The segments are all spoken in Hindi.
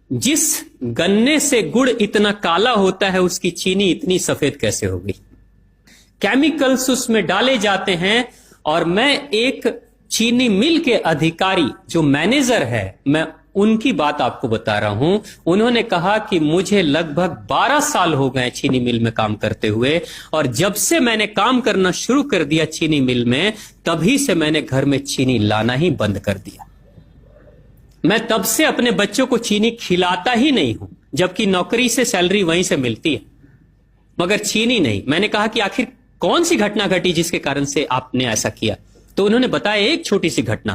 जिस गन्ने से गुड़ इतना काला होता है उसकी चीनी इतनी सफेद कैसे हो गई। केमिकल्स उसमें डाले जाते हैं। और मैं एक चीनी मिल के अधिकारी जो मैनेजर है, मैं उनकी बात आपको बता रहा हूं। उन्होंने कहा कि मुझे लगभग 12 साल हो गए चीनी मिल में काम करते हुए, और जब से मैंने काम करना शुरू कर दिया चीनी मिल में, तभी से मैंने घर में चीनी लाना ही बंद कर दिया। मैं तब से अपने बच्चों को चीनी खिलाता ही नहीं हूं, जबकि नौकरी से सैलरी वहीं से मिलती है, मगर चीनी नहीं। मैंने कहा कि आखिर कौन सी घटना घटी जिसके कारण से आपने ऐसा किया। तो उन्होंने बताया एक छोटी सी घटना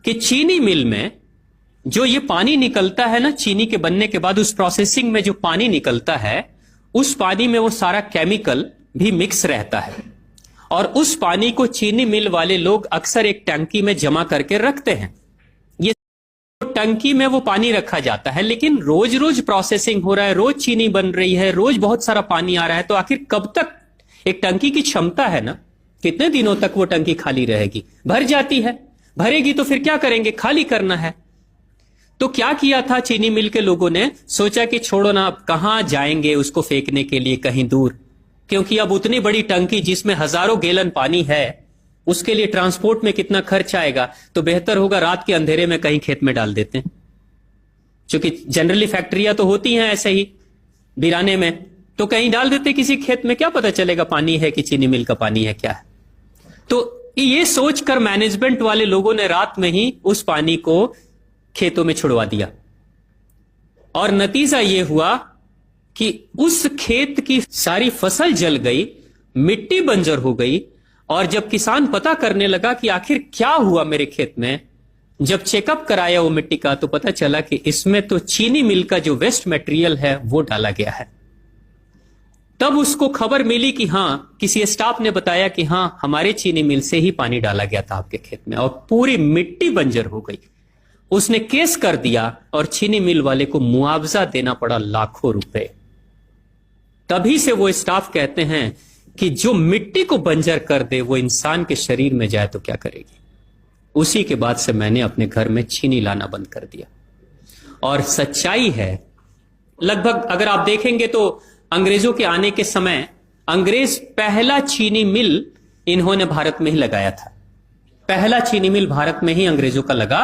कि चीनी मिल में जो ये पानी निकलता है ना, चीनी के बनने के बाद उस प्रोसेसिंग में जो पानी निकलता है, उस पानी में वो सारा केमिकल भी मिक्स रहता है। और उस पानी को चीनी मिल वाले लोग अक्सर एक टंकी में जमा करके रखते हैं। ये टंकी में वो पानी रखा जाता है, लेकिन रोज रोज प्रोसेसिंग हो रहा है, रोज चीनी बन रही है, रोज बहुत सारा पानी आ रहा है, तो आखिर कब तक एक टंकी की क्षमता है ना, कितने दिनों तक वो टंकी खाली रहेगी। भर जाती है, भरेगी तो फिर क्या करेंगे, खाली करना है। तो क्या किया था चीनी मिल के लोगों ने, सोचा कि छोड़ो ना, अब कहां जाएंगे उसको फेंकने के लिए कहीं दूर, क्योंकि अब उतनी बड़ी टंकी जिसमें हजारों गैलन पानी है, उसके लिए ट्रांसपोर्ट में कितना खर्च आएगा, तो बेहतर होगा रात के अंधेरे में कहीं खेत में डाल देते हैं। क्योंकि जनरली फैक्ट्रियां तो होती हैं ऐसे ही बिराने में, तो कहीं डाल देते किसी खेत में, क्या पता चलेगा पानी है कि चीनी मिल का पानी है क्या है। तो ये सोचकर मैनेजमेंट वाले लोगों ने रात में ही उस पानी को खेतों में छुड़वा दिया, और नतीजा यह हुआ कि उस खेत की सारी फसल जल गई, मिट्टी बंजर हो गई। और जब किसान पता करने लगा कि आखिर क्या हुआ मेरे खेत में, जब चेकअप कराया वो मिट्टी का, तो पता चला कि इसमें तो चीनी मिल का जो वेस्ट मटेरियल है वो डाला गया है। तब उसको खबर मिली कि हां, किसी स्टाफ ने बताया कि हां, हमारे चीनी मिल से ही पानी डाला गया था आपके खेत में, और पूरी मिट्टी बंजर हो गई। उसने केस कर दिया और चीनी मिल वाले को मुआवजा देना पड़ा लाखों रुपए। तभी से वो स्टाफ कहते हैं कि जो मिट्टी को बंजर कर दे वो इंसान के शरीर में जाए तो क्या करेगी। उसी के बाद से मैंने अपने घर में चीनी लाना बंद कर दिया। और सच्चाई है, लगभग अगर आप देखेंगे तो अंग्रेजों के आने के समय अंग्रेज पहला चीनी मिल इन्होंने भारत में ही लगाया था। पहला चीनी मिल भारत में ही अंग्रेजों का लगा,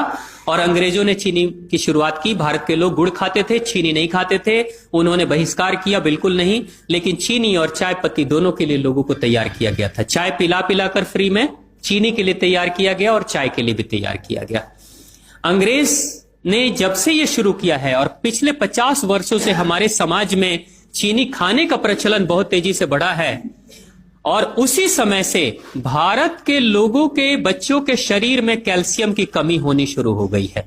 और अंग्रेजों ने चीनी की शुरुआत की। भारत के लोग गुड़ खाते थे, चीनी नहीं खाते थे। उन्होंने बहिष्कार किया, बिल्कुल नहीं, लेकिन चीनी और चाय पत्ती दोनों के लिए लोगों को तैयार किया गया था। चाय पिला पिलाकर फ्री में, चीनी के लिए तैयार किया गया और चाय के लिए भी तैयार किया गया। अंग्रेज ने जब से यह शुरू किया है, और पिछले 50 वर्षों से हमारे समाज में चीनी खाने का प्रचलन बहुत तेजी से बढ़ा है। और उसी समय से भारत के लोगों के बच्चों के शरीर में कैल्शियम की कमी होनी शुरू हो गई है।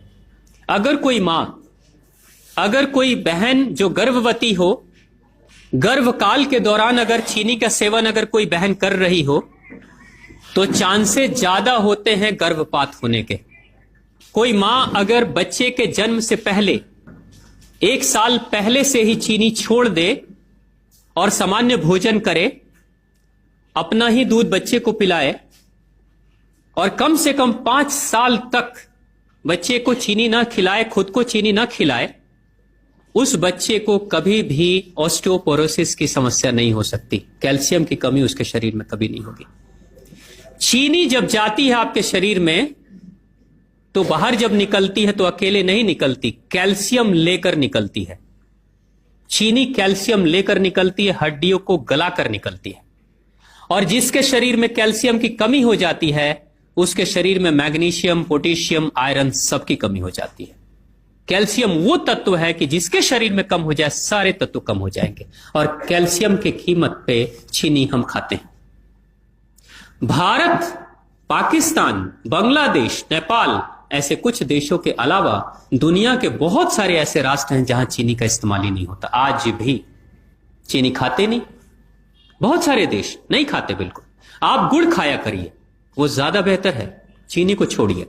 अगर कोई मां, अगर कोई बहन जो गर्भवती हो, गर्भकाल के दौरान अगर चीनी का सेवन अगर कोई बहन कर रही हो, तो चांसेस ज्यादा होते हैं गर्भपात होने के। कोई मां अगर बच्चे के जन्म से पहले 1 साल पहले से ही चीनी छोड़ दे और सामान्य भोजन करे, अपना ही दूध बच्चे को पिलाए, और कम से कम 5 साल तक बच्चे को चीनी ना खिलाए, खुद को चीनी ना खिलाए, उस बच्चे को कभी भी ऑस्टियोपोरोसिस की समस्या नहीं हो सकती। कैल्शियम की कमी उसके शरीर में कभी नहीं होगी। चीनी जब जाती है आपके शरीर में, तो बाहर जब निकलती है तो अकेले नहीं निकलती, कैल्शियम लेकर निकलती है। चीनी कैल्शियम लेकर निकलती है, हड्डियों को गलाकर निकलती है। और जिसके शरीर में कैल्शियम की कमी हो जाती है, उसके शरीर में मैग्नीशियम, पोटेशियम, आयरन सबकी कमी हो जाती है। कैल्शियम वो तत्व है कि जिसके शरीर में कम हो जाए, सारे तत्व कम हो जाएंगे। और कैल्शियम की कीमत पे चीनी हम खाते हैं। भारत, पाकिस्तान, बांग्लादेश, नेपाल, ऐसे कुछ देशों के अलावा दुनिया के बहुत सारे ऐसे राष्ट्र हैं जहां चीनी का इस्तेमाल ही नहीं होता। आज भी चीनी खाते नहीं, बहुत सारे देश नहीं खाते बिल्कुल। आप गुड़ खाया करिए, वो ज्यादा बेहतर है, चीनी को छोड़िए।